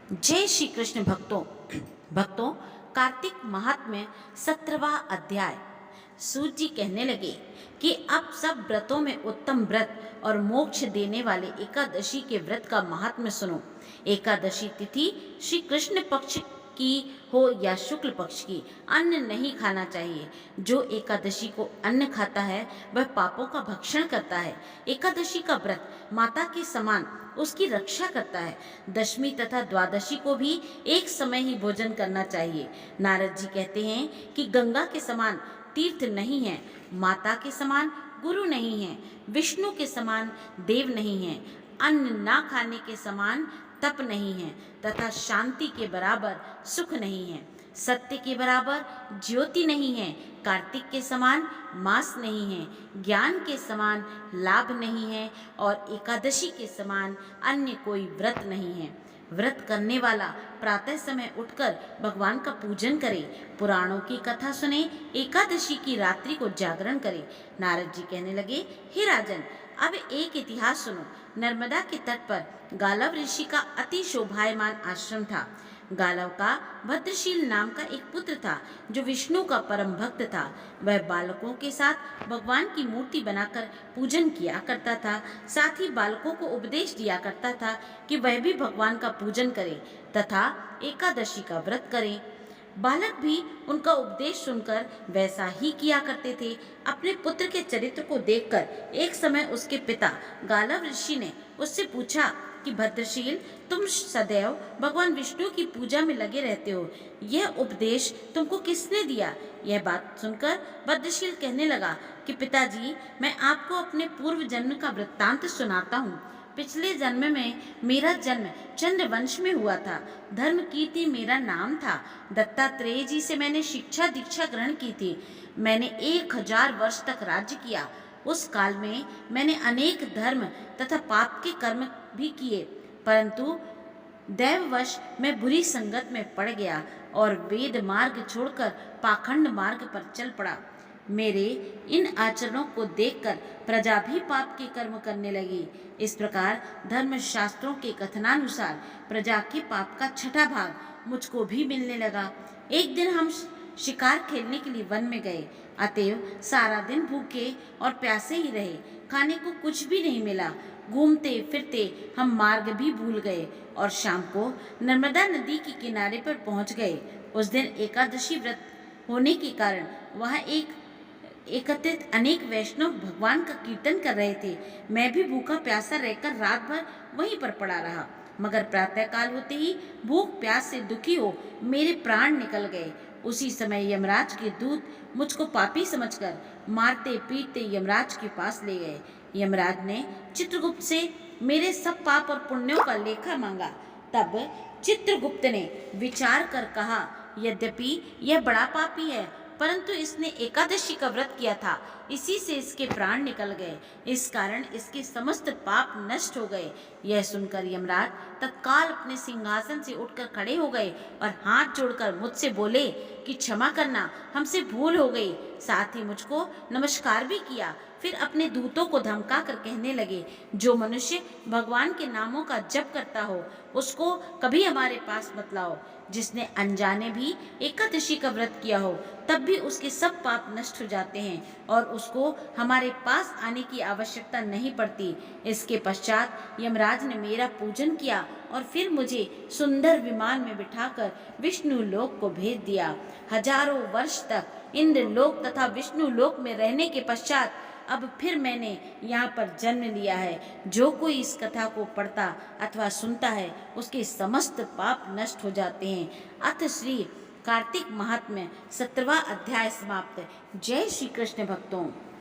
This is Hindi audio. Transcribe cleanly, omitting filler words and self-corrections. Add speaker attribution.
Speaker 1: जय श्री कृष्ण भक्तों कार्तिक महात्म्य 17वां अध्याय। सूत जी कहने लगे कि अब सब व्रतों में उत्तम व्रत और मोक्ष देने वाले एकादशी के व्रत का महात्म्य सुनो। एकादशी तिथि श्री कृष्ण पक्ष की हो या शुक्ल पक्ष की, अन्न नहीं खाना चाहिए। जो एकादशी को अन्न खाता है वह पापों का भक्षण करता है। एकादशी का व्रत माता के समान उसकी रक्षा करता है। दशमी तथा द्वादशी को भी एक समय ही भोजन करना चाहिए। नारद जी कहते हैं कि गंगा के समान तीर्थ नहीं है, माता के समान गुरु नहीं है, विष्णु के समान देव नहीं है, अन्न ना खाने के समान तप नहीं है, तथा शांति के बराबर सुख नहीं है। सत्य के बराबर ज्योति नहीं है, कार्तिक के समान मास नहीं है, ज्ञान के समान लाभ नहीं है, और एकादशी के समान अन्य कोई व्रत नहीं है। व्रत करने वाला प्रातः समय उठकर भगवान का पूजन करे, पुराणों की कथा सुने, एकादशी की रात्रि को जागरण करे। नारद जी कहने लगे, हे राजन, अब एक इतिहास सुनो। नर्मदा के तट पर गालव ऋषि का अति शोभायमान आश्रम था। गालव का भद्रशील नाम का एक पुत्र था जो विष्णु का परम भक्त था। वह बालकों के साथ भगवान की मूर्ति बनाकर पूजन किया करता था। साथ ही बालकों को उपदेश दिया करता था कि वह भी भगवान का पूजन करें तथा एकादशी का व्रत करें। बालक भी उनका उपदेश सुनकर वैसा ही किया करते थे। अपने पुत्र के चरित्र को देखकर एक समय उसके पिता गालव ऋषि ने उससे पूछा कि भद्रशील, तुम सदैव भगवान विष्णु की पूजा में लगे रहते हो, यह उपदेश तुमको किसने दिया? यह बात सुनकर भद्रशील कहने लगा कि पिताजी, मैं आपको अपने पूर्व जन्म का वृत्तांत सुनाता हूँ। पिछले जन्म में मेरा जन्म चंद्रवंश में हुआ था। धर्मकीर्ति मेरा नाम था। दत्तात्रेय जी से मैंने शिक्षा दीक्षा ग्रहण की थी। मैंने 1000 वर्ष तक राज्य किया। उस काल में मैंने अनेक धर्म तथा पाप के कर्म भी किए, परंतु दैववश मैं बुरी संगत में पड़ गया और वेद मार्ग छोड़कर पाखंड मार्ग पर चल पड़ा। मेरे इन आचरणों को देखकर प्रजा भी पाप के कर्म करने लगी। इस प्रकार धर्म शास्त्रों के कथनानुसार प्रजा के पाप का छठा भाग मुझको भी मिलने लगा। एक दिन हम शिकार खेलने के लिए वन में गए, अतएव सारा दिन भूखे और प्यासे ही रहे। खाने को कुछ भी नहीं मिला। घूमते फिरते हम मार्ग भी भूल गए और शाम को नर्मदा नदी के किनारे पर पहुंच गए। उस दिन एकादशी व्रत होने के कारण वहाँ एकत्रित अनेक वैष्णव भगवान का कीर्तन कर रहे थे। मैं भी भूखा प्यासा रहकर रात भर वहीं पर पड़ा रहा, मगर प्रातः काल होते ही भूख प्यास से दुखी हो मेरे प्राण निकल गए। उसी समय यमराज के दूत मुझको पापी समझकर मारते पीटते यमराज के पास ले गए। यमराज ने चित्रगुप्त से मेरे सब पाप और पुण्यों का लेखा मांगा। तब चित्रगुप्त ने विचार कर कहा, यद्यपि यह बड़ा पापी है, परंतु इसने एकादशी का व्रत किया था, इसी से इसके प्राण निकल गए। इस कारण इसके समस्त पाप नष्ट हो गए। यह सुनकर यमराज तत्काल अपने सिंहासन से उठकर खड़े हो गए और हाथ जोड़कर मुझसे बोले कि क्षमा करना, हमसे भूल हो गई। साथ ही मुझको नमस्कार भी किया। फिर अपने दूतों को धमका कर कहने लगे, जो मनुष्य भगवान के नामों का जप करता हो उसको कभी हमारे पास मत लाओ। जिसने अनजाने भी एकादशी का व्रत किया हो तब भी उसके सब पाप नष्ट हो जाते हैं और उसको हमारे पास आने की आवश्यकता नहीं पड़ती। इसके पश्चात यमराज ने मेरा पूजन किया और फिर मुझे सुंदर विमान में बिठाकर विष्णु लोक को भेज दिया। हजारों वर्ष तक इंद्र लोक तथा विष्णु लोक में रहने के पश्चात अब फिर मैंने यहाँ पर जन्म लिया है। जो कोई इस कथा को पढ़ता अथवा सुनता है उसके समस्त पाप नष्ट हो जाते हैं। अथ श्री कार्तिक महात्म्य 17वां अध्याय समाप्त। जय श्री कृष्ण भक्तों।